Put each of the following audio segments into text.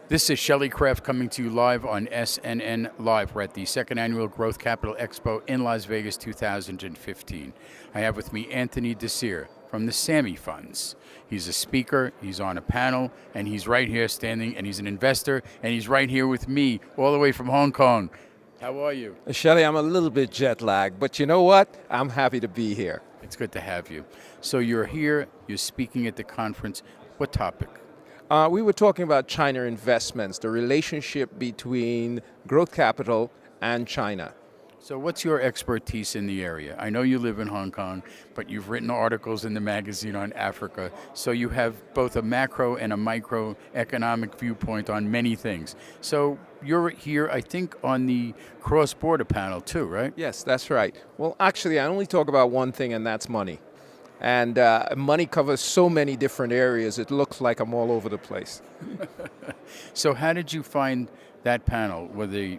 This is Shelley Kraft coming to you live on SNN Live. We're at the second annual Growth Capital Expo in Las Vegas 2015. I have with me Anthony Desir from the Sami funds. He's a speaker, he's on a panel, and he's right here standing, and he's an investor, and he's right here with me all the way from Hong Kong. How are you? Shelley, I'm a little bit jet lagged, but you know what? I'm happy to be here. It's good to have you. So you're here, you're speaking at the conference. What topic? We were talking about China investments, the relationship between growth capital and China. So what's your expertise in the area? I know you live in Hong Kong, but you've written articles in the magazine on Africa, so you have both a macro and a micro economic viewpoint on many things. So you're here, I think, on the cross-border panel too, right? Yes, that's right. Well, actually, I only talk about one thing, and that's money. And money covers so many different areas, it looks like I'm all over the place. So how did you find that panel? Were the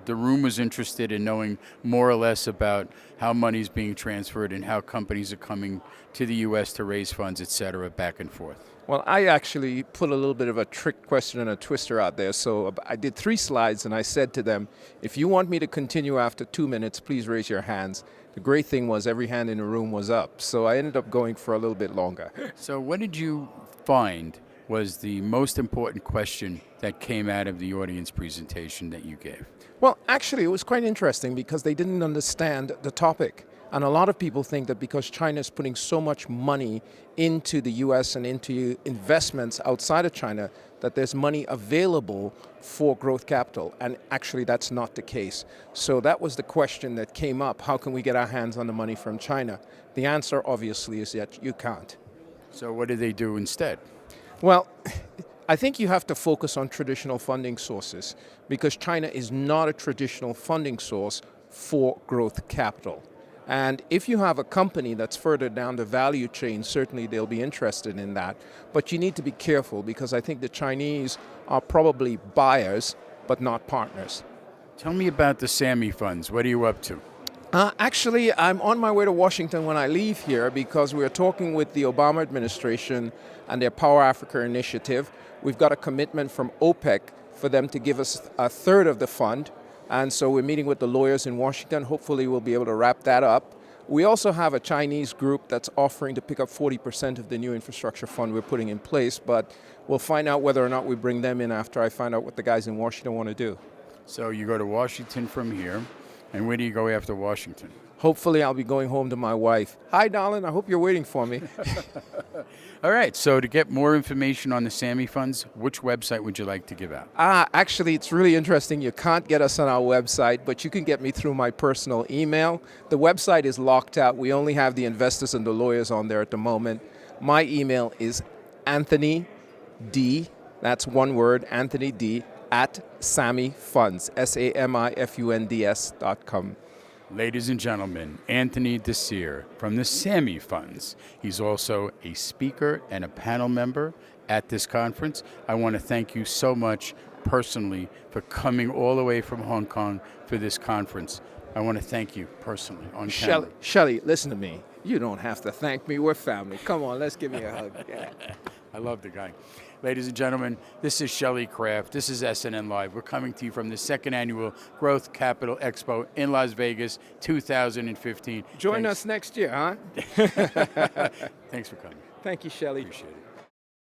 room was interested in knowing more or less about how money's being transferred and how companies are coming to the U.S. to raise funds, et cetera, back and forth? Well, I actually put a little bit of a trick question and a twister out there. So I did 3 slides, and I said to them, if you want me to continue after 2 minutes, please raise your hands. The great thing was every hand in the room was up, so I ended up going for a little bit longer. So what did you find was the most important question that came out of the audience presentation that you gave? Well, actually, it was quite interesting because they didn't understand the topic. And a lot of people think that because China is putting so much money into the US and into investments outside of China, that there's money available for growth capital. And actually, that's not the case. So that was the question that came up. How can we get our hands on the money from China? The answer, obviously, is that you can't. So what do they do instead? Well, I think you have to focus on traditional funding sources because China is not a traditional funding source for growth capital. And if you have a company that's further down the value chain, certainly they'll be interested in that. But you need to be careful because I think the Chinese are probably buyers, but not partners. Tell me about the Sami funds. What are you up to? Actually, I'm on my way to Washington when I leave here because we're talking with the Obama administration and their Power Africa initiative. We've got a commitment from OPEC for them to give us a third of the fund. And so we're meeting with the lawyers in Washington. Hopefully we'll be able to wrap that up. We also have a Chinese group that's offering to pick up 40% of the new infrastructure fund we're putting in place, but we'll find out whether or not we bring them in after I find out what the guys in Washington want to do. So you go to Washington from here, and where do you go after Washington? Hopefully I'll be going home to my wife. Hi, darling, I hope you're waiting for me. All right, so to get more information on the Sami funds, which website would you like to give out? Actually, it's really interesting. You can't get us on our website, but you can get me through my personal email. The website is locked out. We only have the investors and the lawyers on there at the moment. My email is Anthony D, that's one word, Anthony D, at Sami Funds, SAMIFUNDS.com. Ladies and gentlemen, Anthony Desir from the Sami funds. He's also a speaker and a panel member at this conference. I want to thank you so much personally for coming all the way from Hong Kong for this conference. I want to thank you personally on camera. Shelley, listen to me. You don't have to thank me. We're family. Come on, let's give me a hug. Yeah. I love the guy. Ladies and gentlemen, this is Shelley Kraft. This is SNN Live. We're coming to you from the second annual Growth Capital Expo in Las Vegas 2015. Join us next year, huh? Thanks for coming. Thank you, Shelley. Appreciate it.